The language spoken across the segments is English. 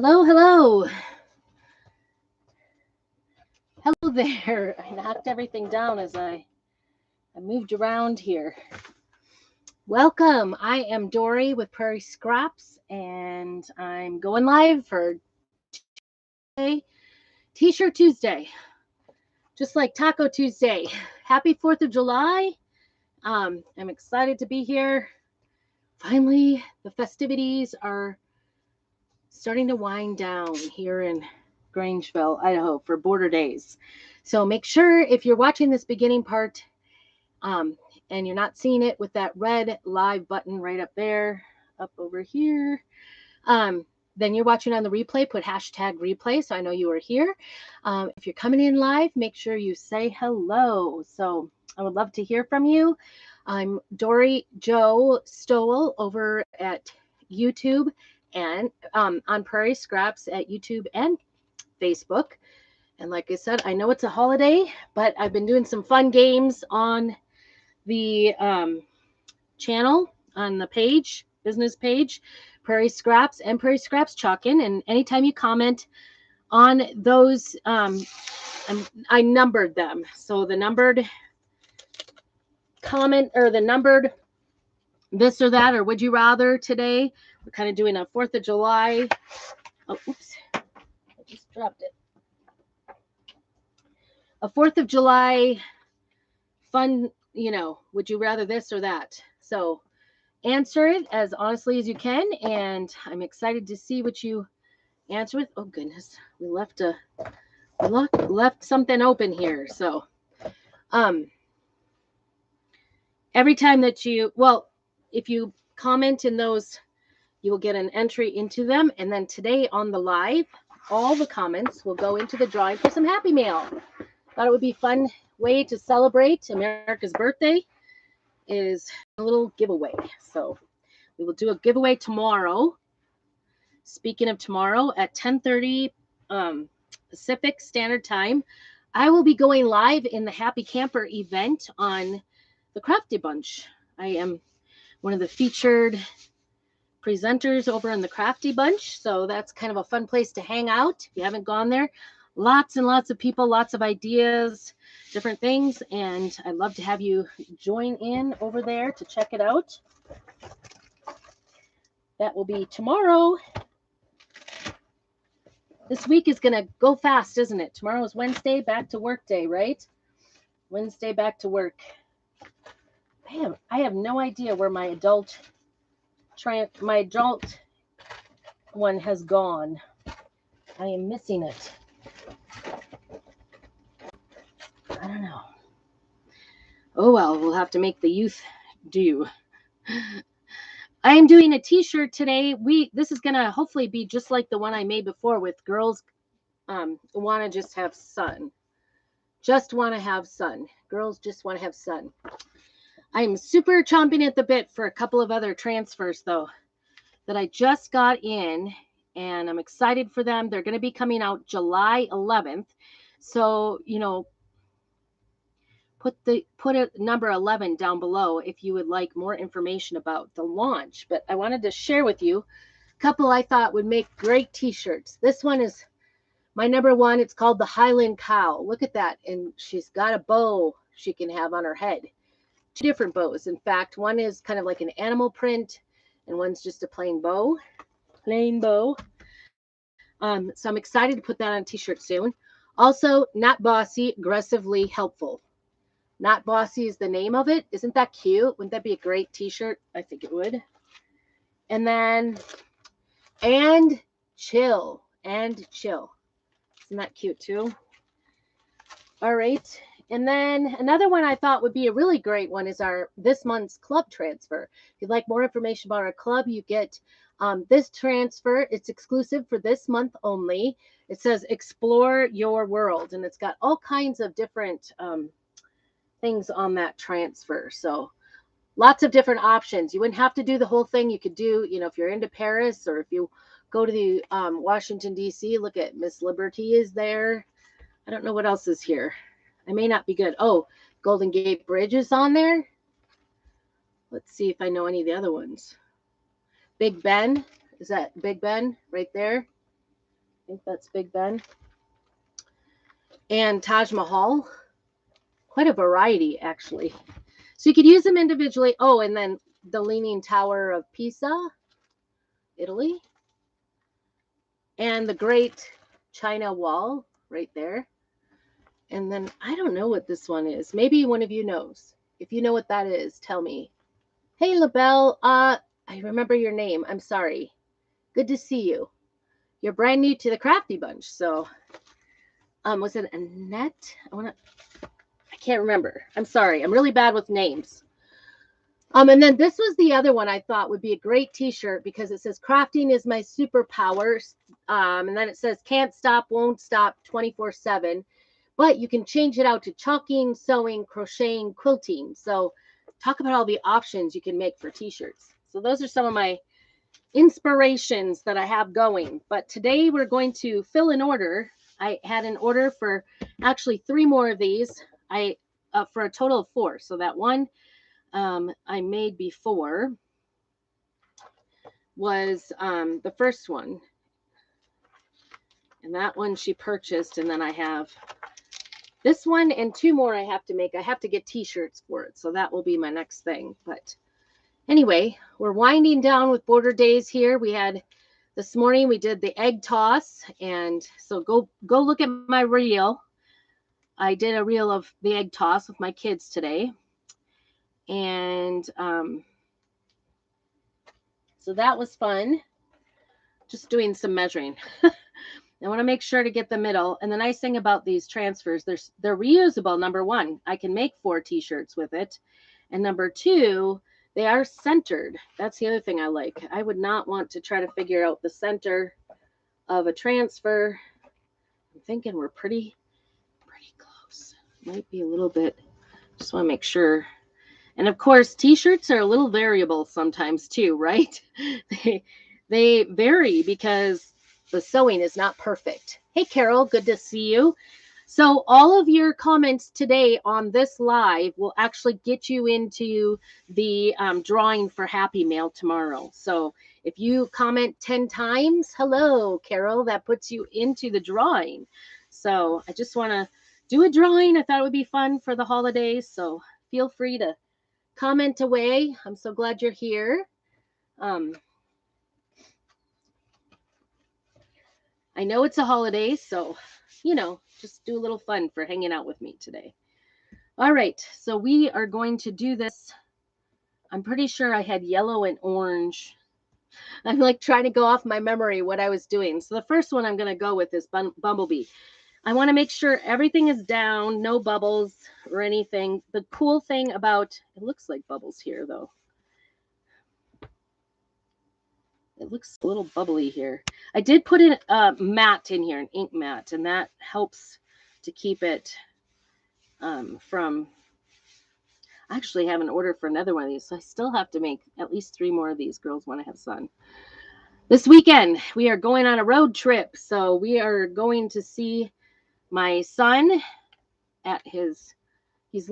Hello, hello. Hello there. I knocked everything down as I moved around here. Welcome. I am Dory with Prairie Scraps, and I'm going live for Tuesday, T-shirt Tuesday, just like Taco Tuesday. Happy 4th of July. I'm excited to be here. Finally, the festivities are starting to wind down here in Grangeville, Idaho for Border Days. So make sure if you're watching this beginning part and you're not seeing it with that red live button right up there, up over here, then you're watching on the replay, put hashtag replay so I know you are here. If you're coming in live, make sure you say hello. So I would love to hear from you. I'm Dory Joe Stowell over at YouTube and on Prairie Scraps at YouTube and Facebook. And like I said, I know it's a holiday, but I've been doing some fun games on the channel, on the page, business page, Prairie Scraps and Prairie Scraps Chalkin'. And anytime you comment on those, I numbered them. So the numbered comment or the numbered this or that, or would you rather today, we're kind of doing a 4th of July. Oh, oops. I just dropped it. A 4th of July fun, would you rather this or that? So answer it as honestly as you can, and I'm excited to see what you answer with. Oh goodness, we left something open here. So every time that if you comment in those, you will get an entry into them, and then today on the live, all the comments will go into the drawing for some Happy Mail. Thought it would be a fun way to celebrate America's birthday is a little giveaway. So we will do a giveaway tomorrow. Speaking of tomorrow at 10:30 Pacific Standard Time, I will be going live in the Happy Camper event on the Crafty Bunch. I am one of the featured presenters over in the Crafty Bunch, so that's kind of a fun place to hang out. If you haven't gone there, lots and lots of people, lots of ideas, different things, and I'd love to have you join in over there to check it out. That will be tomorrow. This week is going to go fast, isn't it? Tomorrow is Wednesday, back to work day, right? Wednesday, back to work. I have no idea where my adult one has gone. I am missing it. I don't know. Oh well, we'll have to make the youth do. I am doing a t-shirt today. This is gonna hopefully be just like the one I made before with girls want to just have sun. Just want to have sun. Girls just want to have sun. I'm super chomping at the bit for a couple of other transfers though that I just got in, and I'm excited for them. They're going to be coming out July 11th. So, put a number 11 down below if you would like more information about the launch. But I wanted to share with you a couple I thought would make great t-shirts. This one is my number one. It's called the Highland Cow. Look at that. And she's got a bow she can have on her head. 2 different bows. In fact, one is kind of like an animal print and one's just a plain bow. So I'm excited to put that on a t-shirt soon. Also, Not Bossy, Aggressively Helpful. Not Bossy is the name of it. Isn't that cute? Wouldn't that be a great t-shirt? I think it would. And then, and chill. Isn't that cute too? All right. And then another one I thought would be a really great one is this month's club transfer. If you'd like more information about our club, you get this transfer. It's exclusive for this month only. It says Explore Your World, and it's got all kinds of different things on that transfer. So lots of different options. You wouldn't have to do the whole thing. You could do, if you're into Paris or if you go to the Washington, D.C., look at Miss Liberty is there. I don't know what else is here. I may not be good. Oh, Golden Gate Bridge is on there. Let's see if I know any of the other ones. Big Ben. Is that Big Ben right there? think that's Big Ben. And Taj Mahal. Quite a variety, actually. So you could use them individually. Oh, and then the Leaning Tower of Pisa, Italy. And the Great China Wall right there. And then I don't know what this one is. Maybe one of you knows. If you know what that is, tell me. Hey, LaBelle. I remember your name. I'm sorry. Good to see you. You're brand new to the Crafty Bunch. So, was it Annette? I can't remember. I'm sorry. I'm really bad with names. And then this was the other one I thought would be a great t-shirt because it says crafting is my superpower. And then it says can't stop, won't stop 24/7. But you can change it out to chalking, sewing, crocheting, quilting. So talk about all the options you can make for t-shirts. So those are some of my inspirations that I have going. But today we're going to fill an order. I had an order for actually 3 more of these. For a total of 4. So that one I made before was the first one. And that one she purchased. And then I have this one and 2 more I have to make. I have to get t-shirts for it. So that will be my next thing. But anyway, we're winding down with border days here. We had this morning, we did the egg toss. And so go look at my reel. I did a reel of the egg toss with my kids today. And so that was fun. Just doing some measuring. I want to make sure to get the middle. And the nice thing about these transfers, they're reusable. Number 1, I can make 4 t-shirts with it. And number 2, they are centered. That's the other thing I like. I would not want to try to figure out the center of a transfer. I'm thinking we're pretty close. Might be a little bit. Just want to make sure. And of course, t-shirts are a little variable sometimes too, right? They vary because the sewing is not perfect. Hey, Carol, good to see you. So all of your comments today on this live will actually get you into the drawing for Happy Mail tomorrow. So if you comment 10 times, hello, Carol, that puts you into the drawing. So I just want to do a drawing. I thought it would be fun for the holidays. So feel free to comment away. I'm so glad you're here. I know it's a holiday, so, just do a little fun for hanging out with me today. All right, so we are going to do this. I'm pretty sure I had yellow and orange. I'm like trying to go off my memory what I was doing. So the first one I'm going to go with is Bumblebee. I want to make sure everything is down, no bubbles or anything. The cool thing about, it looks like bubbles here though. It looks a little bubbly here. I did put in a mat in here, an ink mat, and that helps to keep it from... I actually have an order for another one of these, so I still have to make at least 3 more of these. Girls want to have sun. This weekend, we are going on a road trip, so we are going to see my son at his... He's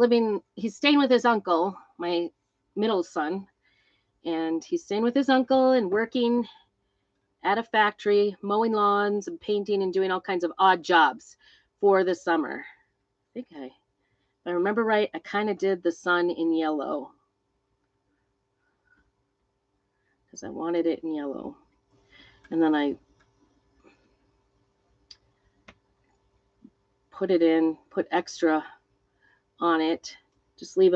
staying with his uncle, my middle son, and he's staying with his uncle and working at a factory, mowing lawns and painting and doing all kinds of odd jobs for the summer. I think if I remember right, I kind of did the sun in yellow because I wanted it in yellow. And then I put extra on it. Just leave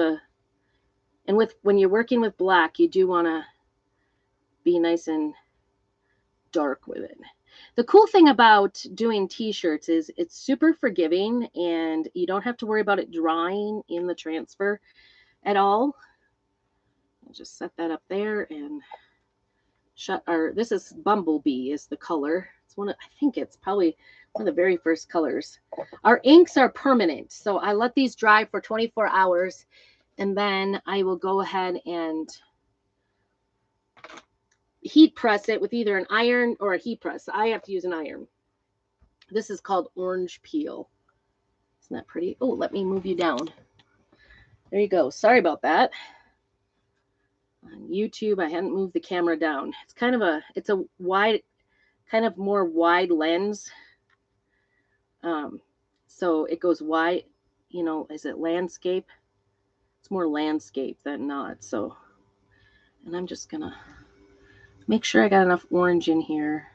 and when you're working with black, you do want to be nice and dark with it. The cool thing about doing t-shirts is it's super forgiving and you don't have to worry about it drying in the transfer at all. I'll just set that up there and this is Bumblebee is the color. It's I think it's probably one of the very first colors. Our inks are permanent, so I let these dry for 24 hours and then I will go ahead and heat press it with either an iron or a heat press. I have to use an iron. This is called Orange Peel. Isn't that pretty? Oh, let me move you down. There you go. Sorry about that. On YouTube, I hadn't moved the camera down. It's a wide kind of more wide lens. So it goes wide, you know, is it landscape? It's more landscape than not. So, and I'm just gonna make sure I got enough orange in here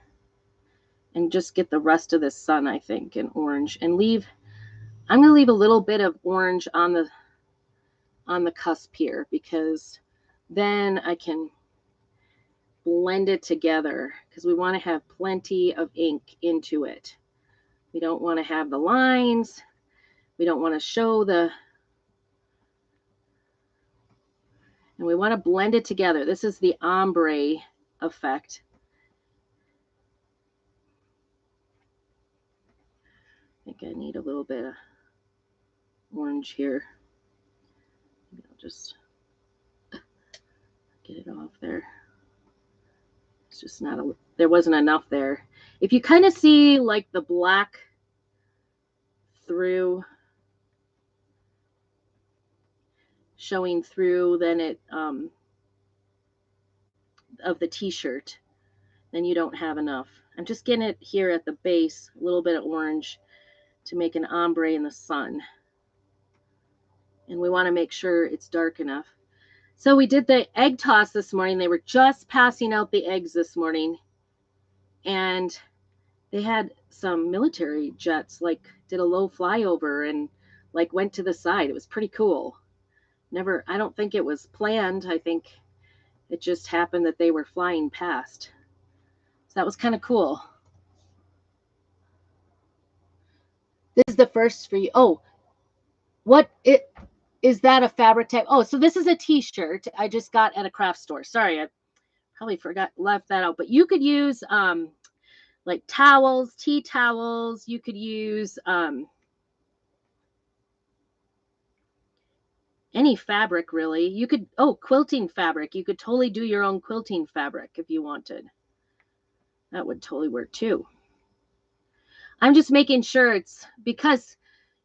and just get the rest of the sun, I think, in orange, and I'm gonna leave a little bit of orange on the cusp here, because then I can blend it together, because we want to have plenty of ink into it. We don't want to have the lines. We don't want to show and we want to blend it together. This is the ombre effect. I think I need a little bit of orange here. Maybe I'll just get it off there. It's just not there wasn't enough there. If you kind of see like the black through, showing through, then it of the t-shirt, then you don't have enough. I'm just getting it here at the base, a little bit of orange to make an ombre in the sun. And we want to make sure it's dark enough. So we did the egg toss this morning. They were just passing out the eggs this morning. And they had some military jets, like did a low flyover and like went to the side. It was pretty cool. I don't think it was planned. I think it just happened that they were flying past. So that was kind of cool. This is the first for you. Oh, is that a fabric type? Oh, so this is a t-shirt I just got at a craft store. Sorry, I probably left that out. But you could use like towels, tea towels. You could use any fabric, really. You could, quilting fabric. You could totally do your own quilting fabric if you wanted. That would totally work too. I'm just making sure it's, because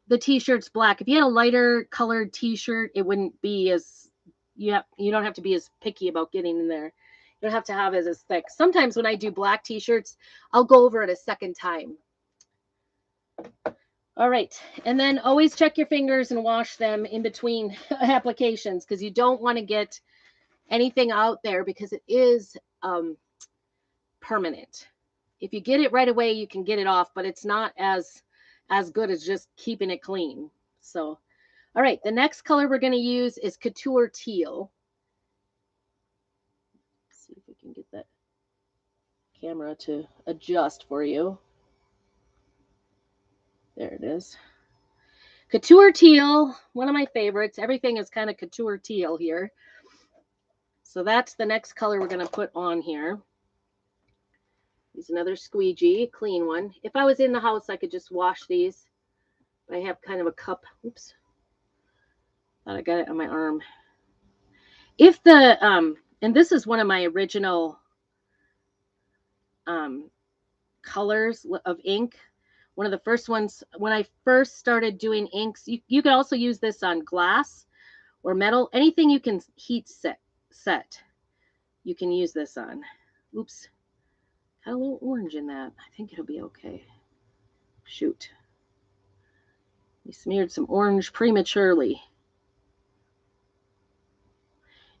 the t-shirt's black. If you had a lighter colored t-shirt, it wouldn't be as, you don't have to be as picky about getting in there. You don't have to have it as thick. Sometimes when I do black t-shirts, I'll go over it a second time. All right. And then always check your fingers and wash them in between applications, because you don't want to get anything out there, because it is permanent. If you get it right away, you can get it off, but it's not as good as just keeping it clean. So, all right, the next color we're going to use is Couture Teal. Let's see if we can get that camera to adjust for you. There it is. Couture Teal, one of my favorites. Everything is kind of Couture Teal here. So that's the next color we're going to put on here. Use another squeegee, clean one. If I was in the house, I could just wash these. But I have kind of a cup. Oops. Thought I got it on my arm. If the, and this is one of my original colors of ink. One of the first ones, when I first started doing inks, you could also use this on glass or metal. Anything you can heat set. You can use this on. Oops. Got a little orange in that. I think it'll be okay. Shoot. We smeared some orange prematurely.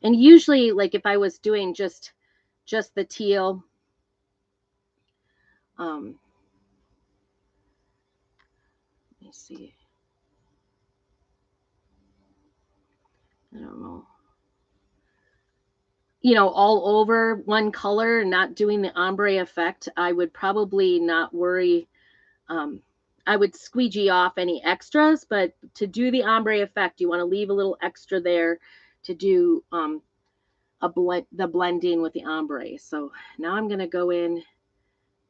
And usually, like if I was doing just the teal, let me see. I don't know. You know, all over one color, not doing the ombre effect, I would probably not worry. I would squeegee off any extras, but to do the ombre effect, you want to leave a little extra there to do the blending with the ombre. So now I'm going to go in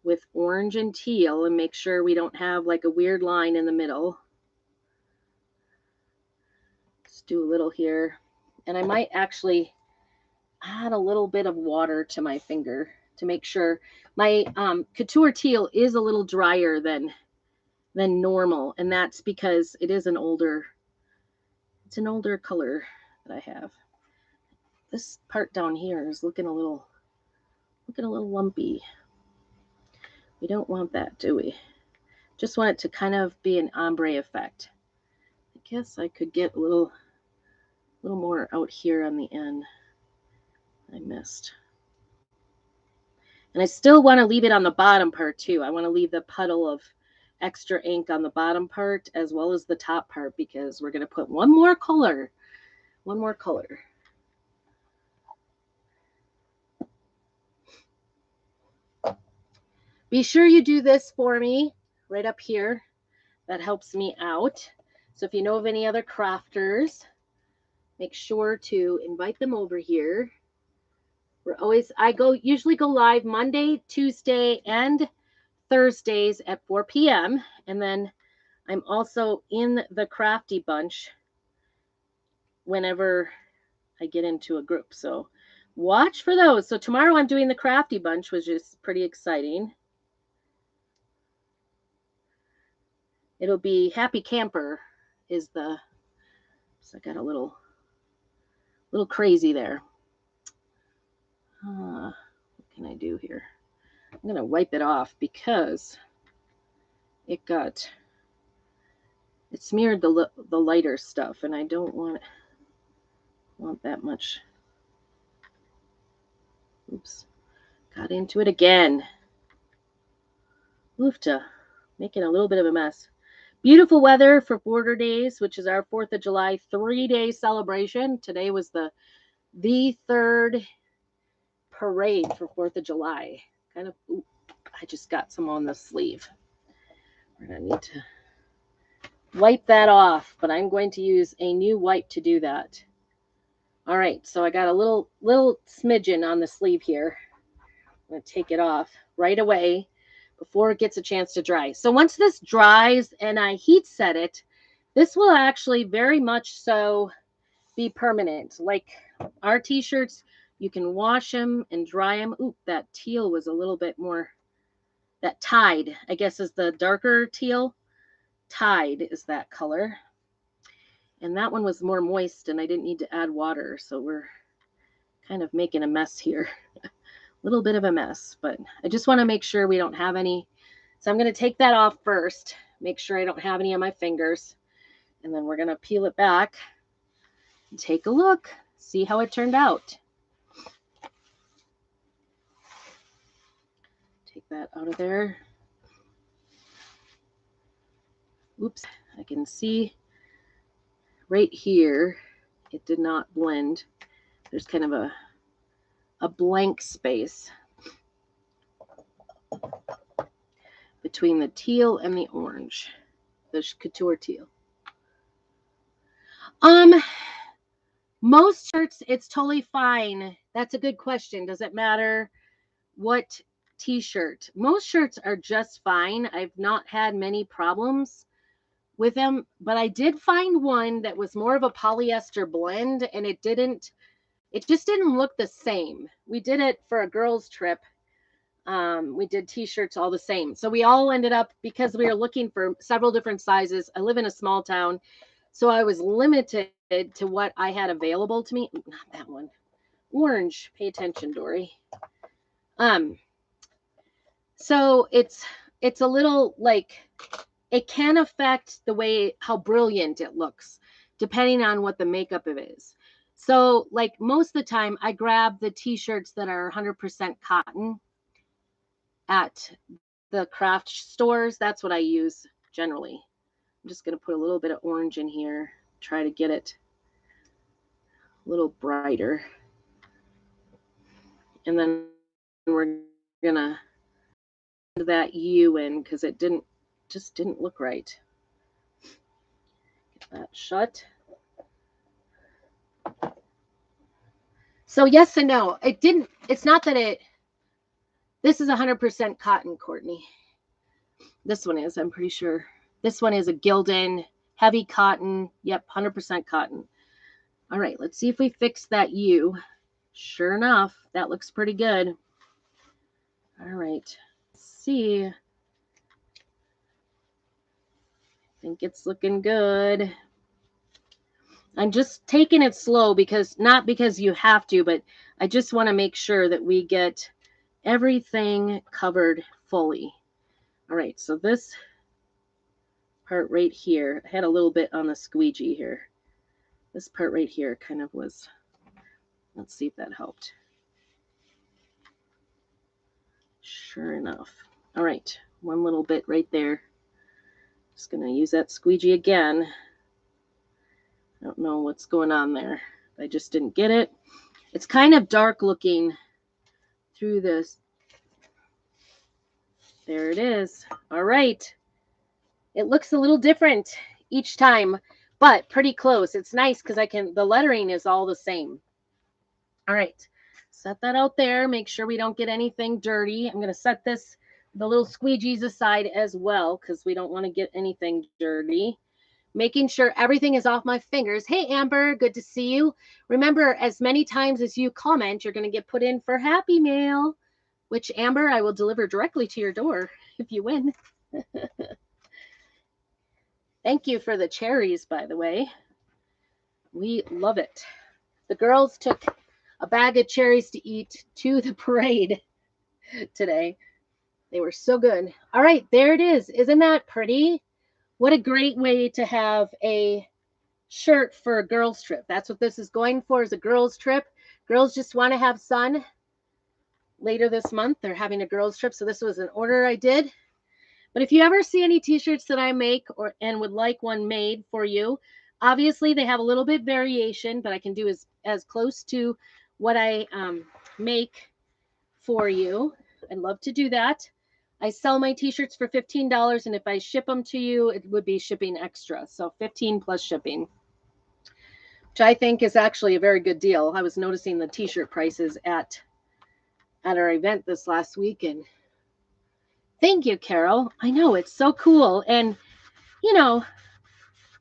with orange and teal and make sure we don't have like a weird line in the middle. Let's do a little here. And I might actually add a little bit of water to my finger to make sure. My Couture Teal is a little drier than normal, and that's because it is an older color that I have. This part down here is looking a little lumpy. We don't want that, do we? Just want it to kind of be an ombre effect. I guess I could get a little more out here on the end. I missed. And I still want to leave it on the bottom part too. I want to leave the puddle of extra ink on the bottom part as well as the top part because we're going to put one more color. One more color. Be sure you do this for me right up here. That helps me out. So if you know of any other crafters, make sure to invite them over here. I usually go live Monday, Tuesday, and Thursdays at 4 p.m. And then I'm also in the Crafty Bunch whenever I get into a group. So watch for those. So tomorrow I'm doing the Crafty Bunch, which is pretty exciting. It'll be Happy Camper is the, so I got a little crazy there. What can I do here? I'm going to wipe it off because it smeared the lighter stuff and I don't want that much. Oops. Got into it again. Oofta. Making a little bit of a mess. Beautiful weather for Border Days, which is our 4th of July 3-day celebration. Today was the third parade for 4th of July. I just got some on the sleeve. We're going to need to wipe that off, but I'm going to use a new wipe to do that. All right, so I got a little smidgen on the sleeve here. I'm going to take it off right away before it gets a chance to dry. So once this dries and I heat set it, this will actually very much so be permanent. Like our t-shirts, you can wash them and dry them. Ooh, that teal was a little bit more, that tide, I guess is the darker teal. Tide is that color. And that one was more moist and I didn't need to add water. So we're kind of making a mess here. A little bit of a mess, but I just want to make sure we don't have any. So I'm going to take that off first, make sure I don't have any on my fingers. And then we're going to peel it back and take a look, see how it turned out. Take that out of there. Oops, I can see right here, it did not blend. There's kind of a blank space between the teal and the orange, the couture teal. Most shirts, it's totally fine. That's a good question. Does it matter what t-shirt? Most shirts are just fine. I've not had many problems with them, but I did find one that was more of a polyester blend and it just didn't look the same. We did it for a girls trip. We did t-shirts all the same. So we all ended up, because we were looking for several different sizes. I live in a small town, so I was limited to what I had available to me. Not that one. Orange. Pay attention, Dory. So it's a little like, it can affect the way, how brilliant it looks, depending on what the makeup it is. So like most of the time I grab the t-shirts that are 100% cotton at the craft stores. That's what I use generally. I'm just going to put a little bit of orange in here, try to get it a little brighter. And then we're going to add that U in because it just didn't look right. Get that shut. So yes and no. It's not that this is 100% cotton, Courtney. This one is, I'm pretty sure. This one is a Gildan, heavy cotton. Yep, 100% cotton. All right, let's see if we fix that U. Sure enough, that looks pretty good. All right, let's see. I think it's looking good. I'm just taking it slow not because you have to, but I just want to make sure that we get everything covered fully. All right, so this part right here, I had a little bit on the squeegee here. This part right here kind of was, let's see if that helped. Sure enough. All right, one little bit right there. Just going to use that squeegee again. I don't know what's going on there. I just didn't get it. It's kind of dark looking through this. There it is. All right. It looks a little different each time, but pretty close. It's nice because the lettering is all the same. All right. Set that out there. Make sure we don't get anything dirty. I'm going to set the little squeegees aside as well because we don't want to get anything dirty. Making sure everything is off my fingers. Hey, Amber, good to see you. Remember, as many times as you comment, you're going to get put in for Happy Mail, which, Amber, I will deliver directly to your door if you win. Thank you for the cherries, by the way. We love it. The girls took a bag of cherries to eat to the parade today. They were so good. All right, there it is. Isn't that pretty? What a great way to have a shirt for a girls trip. That's what this is going for, is a girls trip. Girls just want to have sun. Later this month, they're having a girls trip. So this was an order I did. But if you ever see any t-shirts that I make and would like one made for you, obviously they have a little bit variation, but I can do as close to what I make for you. I'd love to do that. I sell my t-shirts for $15, and if I ship them to you, it would be shipping extra. So $15 plus shipping, which I think is actually a very good deal. I was noticing the t-shirt prices at our event this last week, and thank you, Carol. I know, it's so cool. And, you know,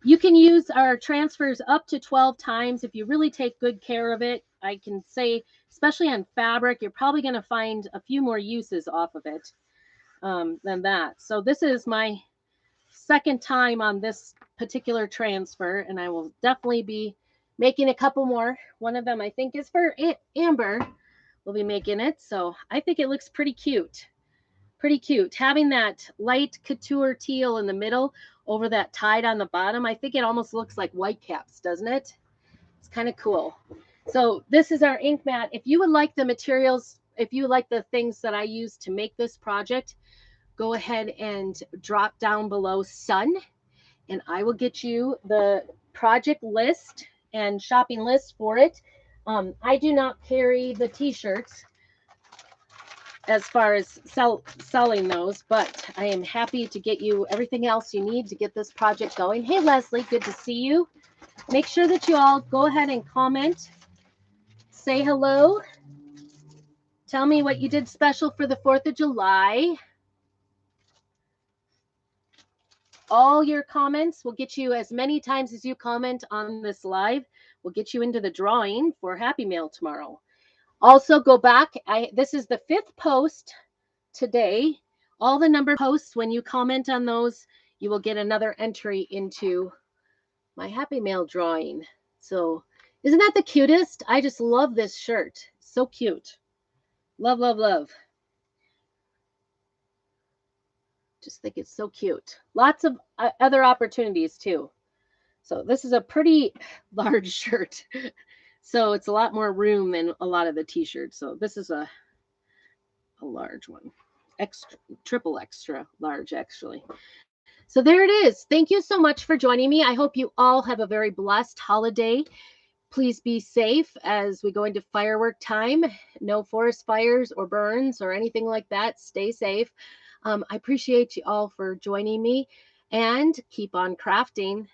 you can use our transfers up to 12 times if you really take good care of it. I can say, especially on fabric, you're probably going to find a few more uses off of it than that. So this is my second time on this particular transfer, and I will definitely be making a couple more. One of them I think is for Amber. We'll be making it. So I think it looks pretty cute. Pretty cute. Having that light couture teal in the middle over that tide on the bottom, I think it almost looks like Whitecaps, doesn't it? It's kind of cool. So this is our ink mat. If you would like the materials, if you like the things that I use to make this project, go ahead and drop down below Sun, and I will get you the project list and shopping list for it. I do not carry the t-shirts as far as selling those, but I am happy to get you everything else you need to get this project going. Hey, Leslie, good to see you. Make sure that you all go ahead and comment. Say hello. Tell me what you did special for the 4th of July. All your comments will get you, as many times as you comment on this live, will get you into the drawing for Happy Mail tomorrow. Also, go back. This is the 5th post today. All the number posts, when you comment on those, you will get another entry into my Happy Mail drawing. So isn't that the cutest? I just love this shirt. So cute. Love, love, love. Just think it's so cute. Lots of other opportunities too. So this is a pretty large shirt. So it's a lot more room than a lot of the t-shirts. So this is a large one. Extra, triple extra large, actually. So there it is. Thank you so much for joining me. I hope you all have a very blessed holiday. Please be safe as we go into firework time. No forest fires or burns or anything like that. Stay safe. I appreciate you all for joining me, and keep on crafting.